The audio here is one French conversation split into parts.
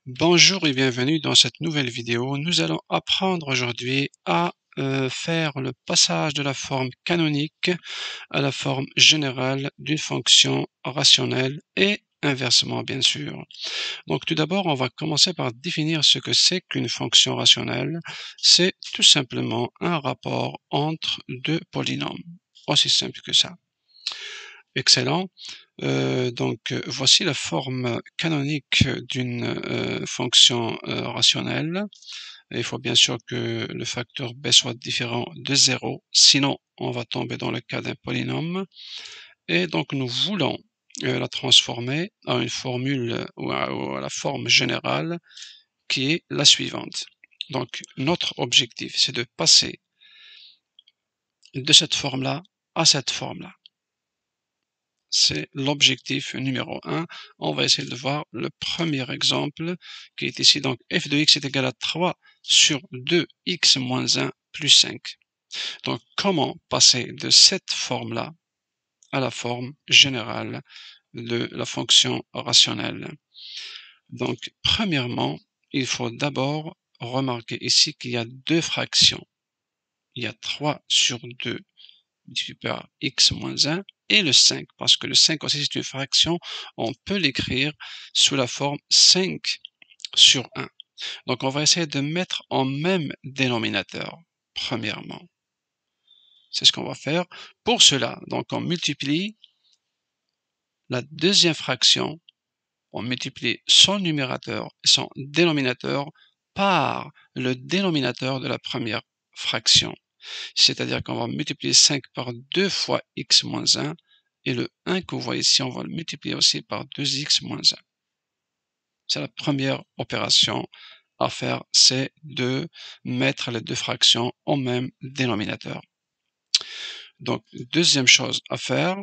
Bonjour et bienvenue dans cette nouvelle vidéo. Nous allons apprendre aujourd'hui à faire le passage de la forme canonique à la forme générale d'une fonction rationnelle et inversement, bien sûr. Donc tout d'abord, on va commencer par définir ce que c'est qu'une fonction rationnelle. C'est tout simplement un rapport entre deux polynômes. Aussi simple que ça. Excellent. Voici la forme canonique d'une fonction rationnelle. Il faut bien sûr que le facteur b soit différent de 0, sinon on va tomber dans le cas d'un polynôme. Et donc nous voulons la transformer à une formule ou à la forme générale qui est la suivante. Donc notre objectif, c'est de passer de cette forme-là à cette forme-là. C'est l'objectif numéro 1. On va essayer de voir le premier exemple qui est ici. Donc, f de x est égal à 3 sur 2x moins 1 plus 5. Donc, comment passer de cette forme-là à la forme générale de la fonction rationnelle? Donc, premièrement, il faut d'abord remarquer ici qu'il y a deux fractions. Il y a 3 sur 2 multiplié par x moins 1 et le 5, parce que le 5 aussi c'est une fraction, on peut l'écrire sous la forme 5 sur 1. Donc on va essayer de mettre en même dénominateur, premièrement. C'est ce qu'on va faire. Pour cela, donc on multiplie la deuxième fraction, on multiplie son numérateur et son dénominateur par le dénominateur de la première fraction. C'est-à-dire qu'on va multiplier 5 par 2 fois x moins 1, et le 1 que vous voyez ici, on va le multiplier aussi par 2x moins 1. C'est la première opération à faire, c'est de mettre les deux fractions au même dénominateur. Donc, deuxième chose à faire,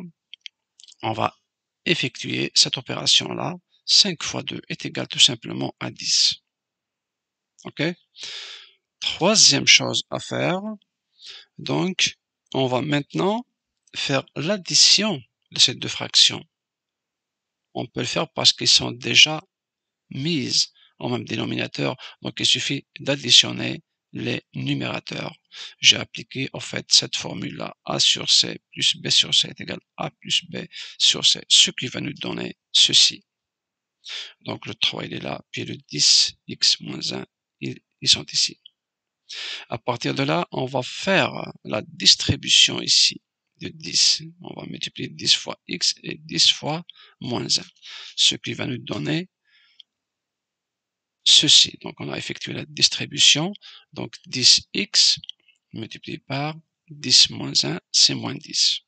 on va effectuer cette opération-là. 5 fois 2 est égal tout simplement à 10. OK? Troisième chose à faire, donc, on va maintenant faire l'addition de ces deux fractions. On peut le faire parce qu'ils sont déjà mises au même dénominateur, donc il suffit d'additionner les numérateurs. J'ai appliqué en fait cette formule-là, a sur c plus b sur c est égal à plus b sur c, ce qui va nous donner ceci. Donc le 3 il est là, puis le 10, x moins 1, ils sont ici. À partir de là, on va faire la distribution ici de 10. On va multiplier 10 fois x et 10 fois moins 1, ce qui va nous donner ceci. Donc on a effectué la distribution, donc 10x multiplié par 10 moins 1, c'est moins 10.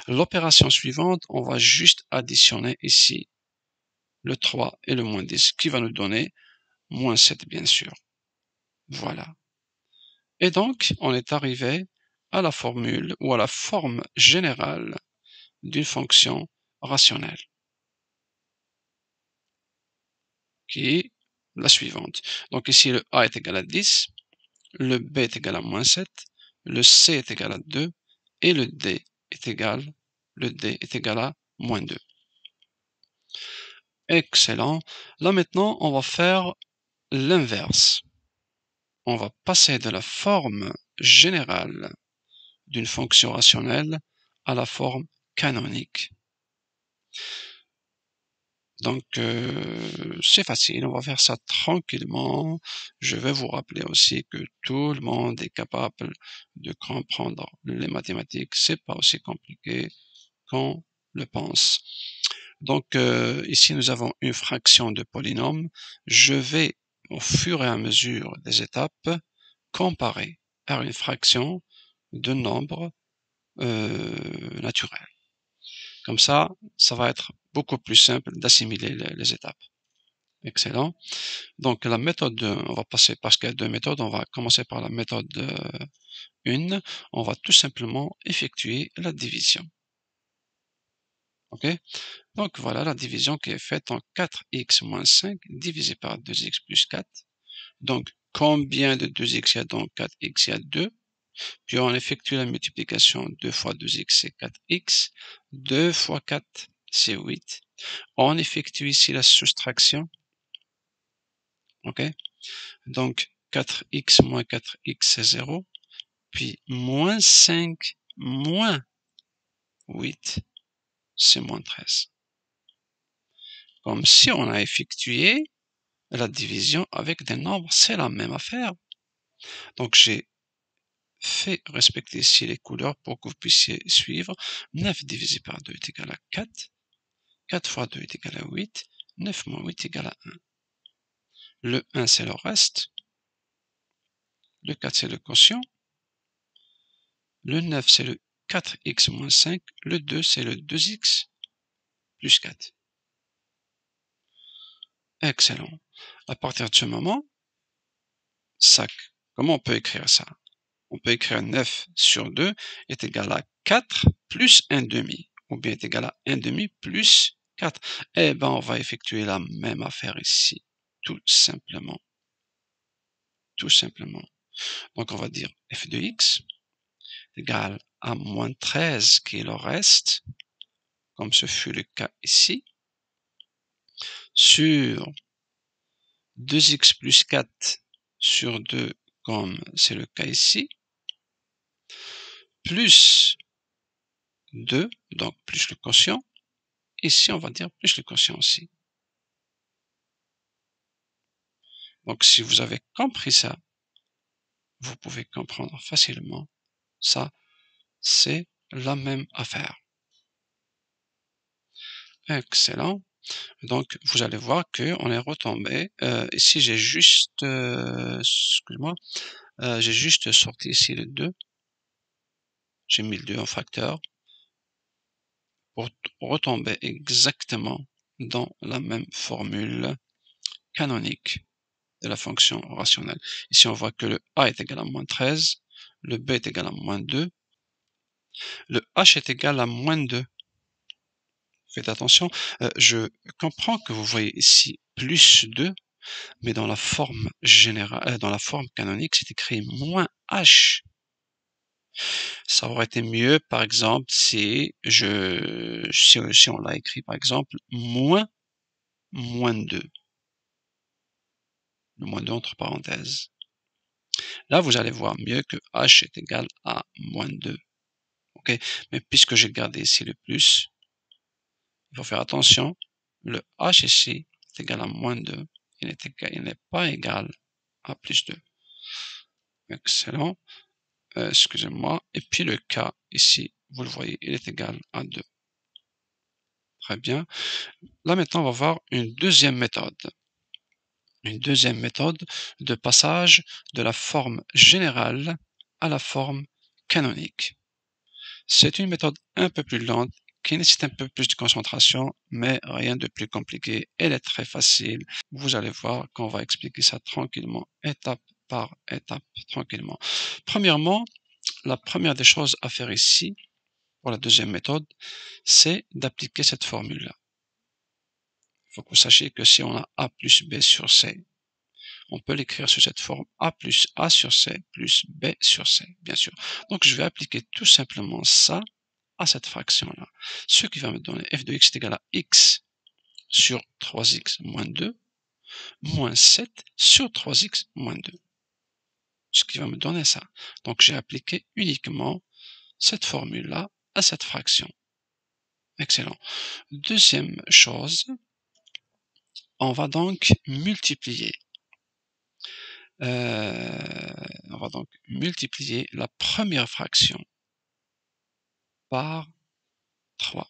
L'opération suivante, on va juste additionner ici le 3 et le moins 10, qui va nous donner moins 7 bien sûr. Voilà. Et donc, on est arrivé à la formule ou à la forme générale d'une fonction rationnelle, qui est la suivante. Donc ici, le a est égal à 10, le b est égal à moins 7, le c est égal à 2, et le d est égal à moins 2. Excellent. Là maintenant, on va faire l'inverse. On va passer de la forme générale d'une fonction rationnelle à la forme canonique. Donc, c'est facile, on va faire ça tranquillement. Je vais vous rappeler aussi que tout le monde est capable de comprendre les mathématiques. C'est pas aussi compliqué qu'on le pense. Donc, ici, nous avons une fraction de polynôme. Je vais, au fur et à mesure des étapes, comparer par une fraction de nombre naturel. Comme ça va être beaucoup plus simple d'assimiler les étapes. Excellent. Donc la méthode, on va passer, parce qu'il y a deux méthodes, on va commencer par la méthode 1. On va tout simplement effectuer la division. OK? Donc voilà la division qui est faite en 4x moins 5 divisé par 2x plus 4. Donc combien de 2x il y a dans 4x? Il y a 2. Puis on effectue la multiplication, 2 fois 2x c'est 4x, 2 fois 4 c'est 8. On effectue ici la soustraction, OK? Donc 4x moins 4x, c'est 0, puis moins 5 moins 8, c'est moins 13. Comme si on a effectué la division avec des nombres, c'est la même affaire. Donc j'ai fait respecter ici les couleurs pour que vous puissiez suivre. 9 divisé par 2 est égal à 4. 4 fois 2 est égal à 8. 9 moins 8 est égal à 1. Le 1, c'est le reste. Le 4, c'est le quotient. Le 9, c'est le 4x moins 5. Le 2, c'est le 2x plus 4. Excellent. À partir de ce moment, ça, comment on peut écrire ça? On peut écrire 9 sur 2 est égal à 4 plus 1 demi, ou bien est égal à 1 demi plus 4. Eh bien, on va effectuer la même affaire ici, tout simplement. Tout simplement. Donc, on va dire f de x est égal à moins 13, qui est le reste, comme ce fut le cas ici, sur 2x plus 4 sur 2, comme c'est le cas ici, plus 2, donc plus le quotient. Ici, on va dire plus le quotient aussi. Donc, si vous avez compris ça, vous pouvez comprendre facilement ça, c'est la même affaire. Excellent. Donc, vous allez voir qu'on est retombé. Ici, j'ai juste, excuse-moi, j'ai juste sorti ici le 2. J'ai mis le 2 en facteur pour retomber exactement dans la même formule canonique de la fonction rationnelle. Ici, on voit que le a est égal à moins 13, le b est égal à moins 2, le h est égal à moins 2. Faites attention, je comprends que vous voyez ici plus 2, mais dans la forme générale, dans la forme canonique, c'est écrit moins h. Ça aurait été mieux, par exemple, si on l'a écrit, par exemple, moins 2. Le moins 2 entre parenthèses. Là, vous allez voir mieux que h est égal à moins 2. OK? Mais puisque j'ai gardé ici le plus, il faut faire attention. Le h ici est égal à moins 2. Il n'est pas égal à plus 2. Excellent. Excusez-moi. Et puis le k ici, vous le voyez, il est égal à 2. Très bien. Là maintenant, on va voir une deuxième méthode. Une deuxième méthode de passage de la forme générale à la forme canonique. C'est une méthode un peu plus lente qui nécessite un peu plus de concentration, mais rien de plus compliqué. Elle est très facile. Vous allez voir qu'on va expliquer ça tranquillement, étape par étape, tranquillement. Premièrement, la première des choses à faire ici, pour la deuxième méthode, c'est d'appliquer cette formule-là. Il faut que vous sachiez que si on a a plus b sur c, on peut l'écrire sous cette forme a plus a sur c plus b sur c, bien sûr. Donc, je vais appliquer tout simplement ça à cette fraction-là. Ce qui va me donner f de x est égal à x sur 3x moins 2, moins 7 sur 3x moins 2. Ce qui va me donner ça. Donc, j'ai appliqué uniquement cette formule-là à cette fraction. Excellent. Deuxième chose, on va donc multiplier. On va donc multiplier la première fraction par 3.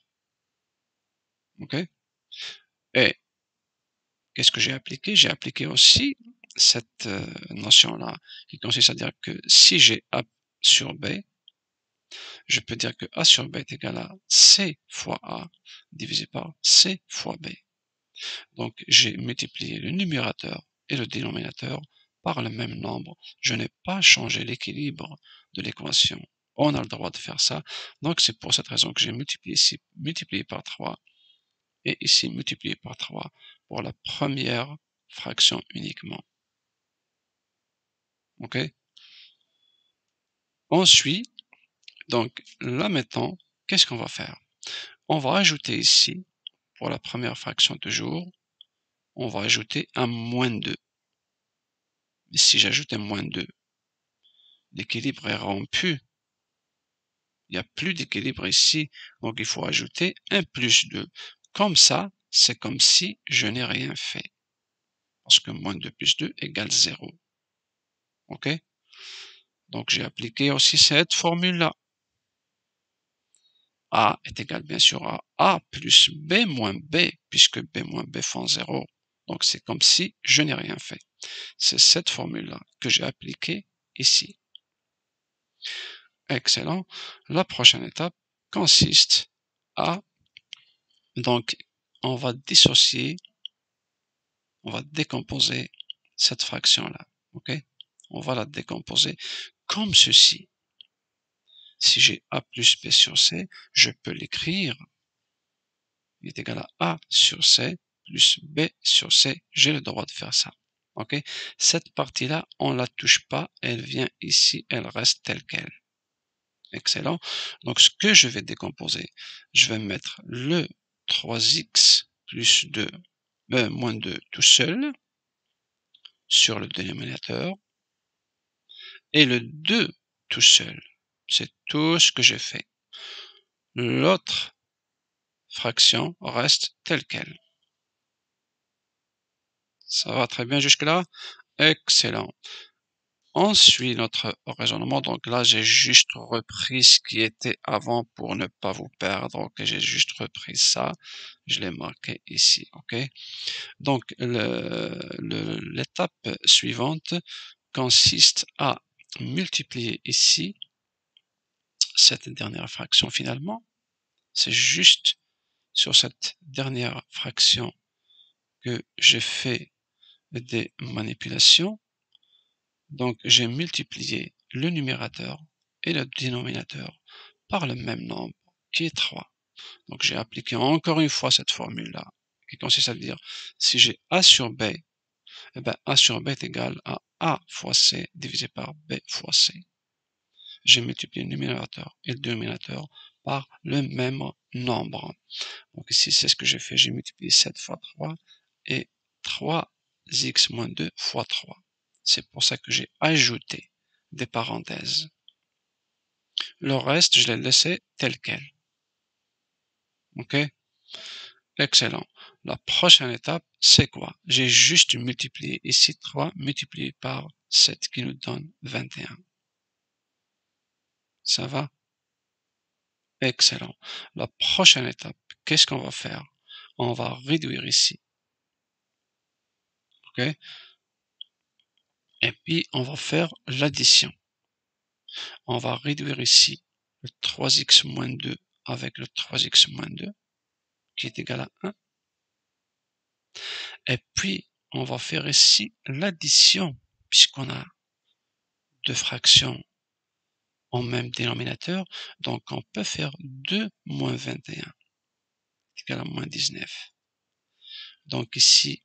OK? Et qu'est-ce que j'ai appliqué? J'ai appliqué aussi cette notion-là, qui consiste à dire que si j'ai a sur b, je peux dire que a sur b est égal à c fois a divisé par c fois b. Donc j'ai multiplié le numérateur et le dénominateur par le même nombre. Je n'ai pas changé l'équilibre de l'équation. On a le droit de faire ça. Donc c'est pour cette raison que j'ai multiplié ici, multiplié par 3, et ici multiplié par 3 pour la première fraction uniquement. OK? Ensuite, donc là maintenant, qu'est-ce qu'on va faire? On va ajouter ici, pour la première fraction toujours, on va ajouter un moins 2. Mais si j'ajoutais moins 2, l'équilibre est rompu. Il n'y a plus d'équilibre ici, donc il faut ajouter un plus 2. Comme ça, c'est comme si je n'ai rien fait. Parce que moins 2 plus 2 égale 0. OK? Donc j'ai appliqué aussi cette formule-là. A est égal bien sûr à A plus B moins B, puisque B moins B font 0. Donc c'est comme si je n'ai rien fait. C'est cette formule-là que j'ai appliquée ici. Excellent. La prochaine étape consiste à, donc, on va dissocier, on va décomposer cette fraction-là. OK? On va la décomposer comme ceci. Si j'ai A plus B sur C, je peux l'écrire. Il est égal à A sur C plus B sur C. J'ai le droit de faire ça. OK? Cette partie-là, on ne la touche pas. Elle vient ici, elle reste telle qu'elle. Excellent. Donc, ce que je vais décomposer, je vais mettre le 3x plus 2, moins 2 tout seul sur le dénominateur et le 2 tout seul. C'est tout ce que j'ai fait. L'autre fraction reste telle qu'elle. Ça va très bien jusque-là? Excellent. On suit notre raisonnement. Donc là, j'ai juste repris ce qui était avant pour ne pas vous perdre. Ok, j'ai juste repris ça. Je l'ai marqué ici. Ok. Donc l'étape suivante consiste à multiplier ici cette dernière fraction finalement. C'est juste sur cette dernière fraction que j'ai fait des manipulations. Donc, j'ai multiplié le numérateur et le dénominateur par le même nombre, qui est 3. Donc, j'ai appliqué encore une fois cette formule-là, qui consiste à dire, si j'ai A sur B, eh ben, A sur B est égal à A fois C divisé par B fois C. J'ai multiplié le numérateur et le dénominateur par le même nombre. Donc ici, c'est ce que j'ai fait. J'ai multiplié 7 fois 3 et 3x moins 2 fois 3. C'est pour ça que j'ai ajouté des parenthèses. Le reste, je l'ai laissé tel quel. OK? Excellent. La prochaine étape, c'est quoi? J'ai juste multiplié ici 3 multiplié par 7 qui nous donne 21. Ça va? Excellent. La prochaine étape, qu'est-ce qu'on va faire? On va réduire ici. OK? Et puis, on va faire l'addition. On va réduire ici le 3x moins 2 avec le 3x moins 2, qui est égal à 1. Et puis, on va faire ici l'addition, puisqu'on a deux fractions en même dénominateur. Donc, on peut faire 2 moins 21, égal à moins 19. Donc ici,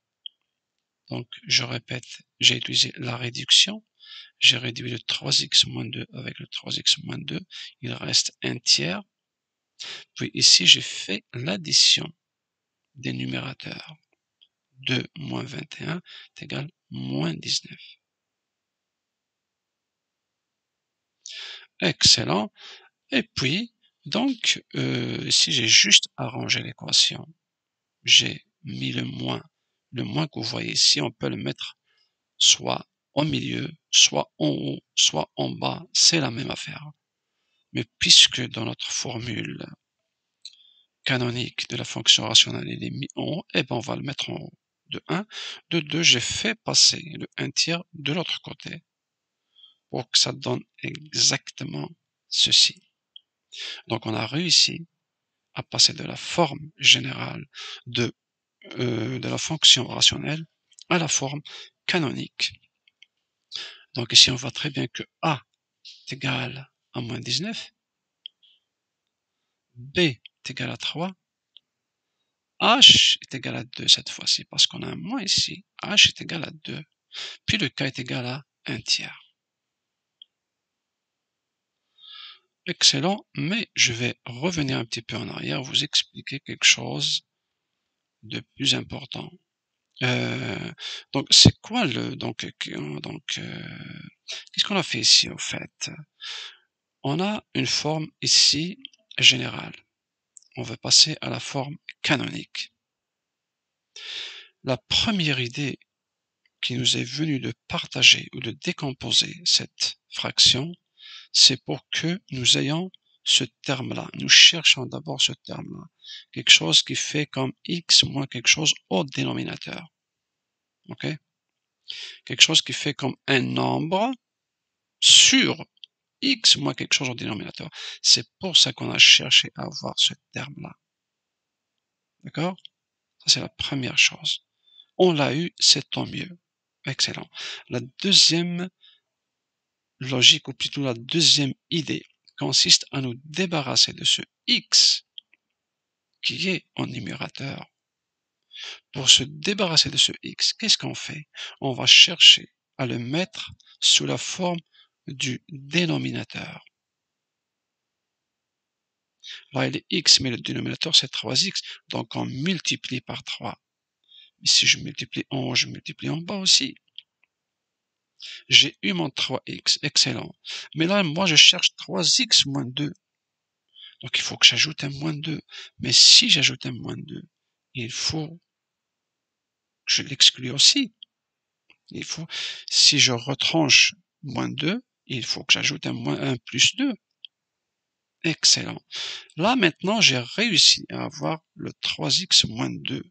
donc je répète, j'ai utilisé la réduction. J'ai réduit le 3x moins 2 avec le 3x moins 2. Il reste un tiers. Puis ici, j'ai fait l'addition des numérateurs. 2 moins 21 est égal à moins 19. Excellent. Et puis, donc, ici, j'ai juste arrangé l'équation. J'ai mis le moins. Le moins que vous voyez ici, on peut le mettre soit au milieu, soit en haut, soit en bas. C'est la même affaire. Mais puisque dans notre formule canonique de la fonction rationnelle, il est mis en haut, eh ben on va le mettre en haut. De 1. De 2, j'ai fait passer le 1 tiers de l'autre côté pour que ça donne exactement ceci. Donc on a réussi à passer de la forme générale de la fonction rationnelle à la forme canonique. Donc ici on voit très bien que A est égal à moins 19, B est égal à 3, H est égal à 2 cette fois-ci, parce qu'on a un moins ici. H est égal à 2. Puis le K est égal à 1 tiers. Excellent, mais je vais revenir un petit peu en arrière, vous expliquer quelque chose de plus important. Donc c'est quoi qu'est-ce qu'on a fait ici au fait? On a une forme ici générale. On veut passer à la forme canonique. La première idée qui nous est venue de partager ou de décomposer cette fraction, c'est pour que nous ayons ce terme-là. Nous cherchons d'abord ce terme-là. Quelque chose qui fait comme x moins quelque chose au dénominateur. OK? Quelque chose qui fait comme un nombre sur x moins quelque chose au dénominateur. C'est pour ça qu'on a cherché à avoir ce terme-là. D'accord? Ça, c'est la première chose. On l'a eu, c'est tant mieux. Excellent. La deuxième logique, ou plutôt la deuxième idée, consiste à nous débarrasser de ce x qui est en numérateur. Pour se débarrasser de ce x, qu'est-ce qu'on fait? On va chercher à le mettre sous la forme du dénominateur. Là, il est x, mais le dénominateur, c'est 3x, donc on multiplie par 3. Et si je multiplie en haut, je multiplie en bas aussi. J'ai eu mon 3x, excellent. Mais là, moi, je cherche 3x moins 2. Donc, il faut que j'ajoute un moins 2. Mais si j'ajoute un moins 2, il faut que je l'exclue aussi. Il faut, si je retranche moins 2, il faut que j'ajoute un plus 2. Excellent. Là, maintenant, j'ai réussi à avoir le 3x moins 2.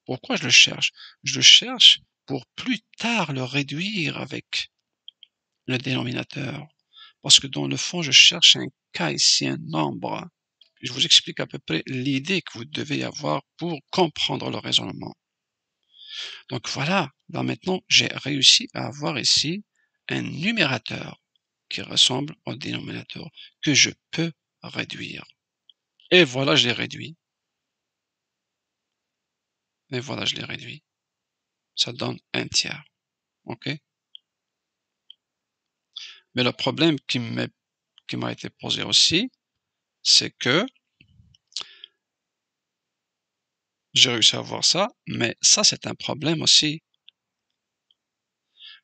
Pourquoi je le cherche? Je le cherche pour plus tard le réduire avec le dénominateur. Parce que dans le fond, je cherche un cas ici, un nombre. Je vous explique à peu près l'idée que vous devez avoir pour comprendre le raisonnement. Donc voilà, là maintenant, j'ai réussi à avoir ici un numérateur qui ressemble au dénominateur que je peux réduire. Et voilà, je l'ai réduit. Et voilà, je l'ai réduit. Ça donne un tiers. OK? Mais le problème qui m'a été posé aussi, c'est que j'ai réussi à avoir ça, mais ça, c'est un problème aussi.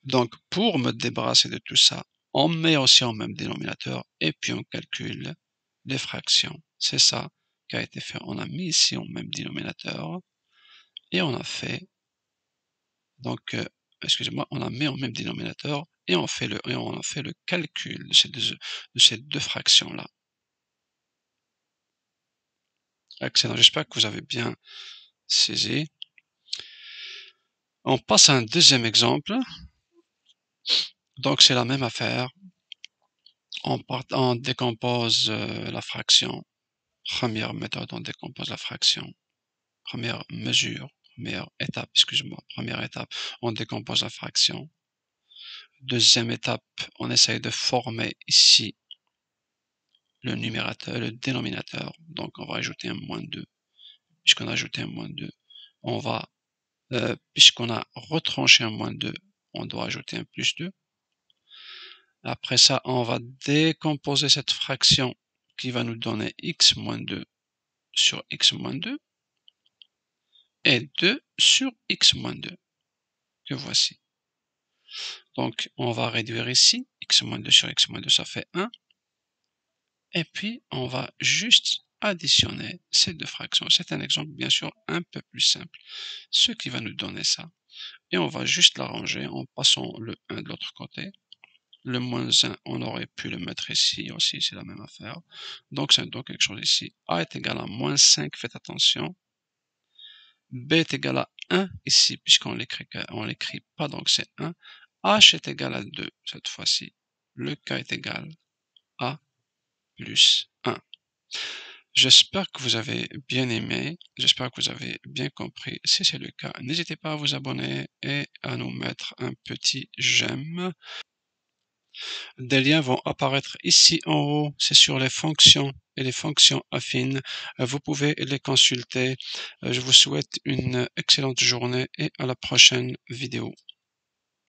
Donc, pour me débarrasser de tout ça, on met aussi en même dénominateur et puis on calcule les fractions. C'est ça qui a été fait. On a mis ici en même dénominateur et on a fait, donc, excusez-moi, on a mis en même dénominateur et on a fait le calcul de ces deux fractions-là. Excellent, j'espère que vous avez bien saisi. On passe à un deuxième exemple. Donc, c'est la même affaire. On décompose la fraction. Première méthode, on décompose la fraction. Première mesure, première étape, excuse-moi, première étape, on décompose la fraction. Deuxième étape, on essaye de former ici le numérateur, le dénominateur. Donc, on va ajouter un moins 2. Puisqu'on a ajouté un moins 2, on va, puisqu'on a retranché un moins 2, on doit ajouter un plus 2. Après ça, on va décomposer cette fraction qui va nous donner x moins 2 sur x moins 2 et 2 sur x moins 2 que voici. Donc, on va réduire ici, x moins 2 sur x moins 2, ça fait 1. Et puis, on va juste additionner ces deux fractions. C'est un exemple, bien sûr, un peu plus simple, ce qui va nous donner ça. Et on va juste l'arranger en passant le 1 de l'autre côté. Le moins 1, on aurait pu le mettre ici aussi, c'est la même affaire. Donc, ça nous donne quelque chose ici. A est égal à moins 5, faites attention. B est égal à 1 ici, puisqu'on l'écrit pas, donc c'est 1. H est égal à 2 cette fois-ci. Le K est égal à plus 1. J'espère que vous avez bien aimé, j'espère que vous avez bien compris. Si c'est le cas, n'hésitez pas à vous abonner et à nous mettre un petit j'aime. Des liens vont apparaître ici en haut, c'est sur les fonctions et les fonctions affines. Vous pouvez les consulter. Je vous souhaite une excellente journée et à la prochaine vidéo.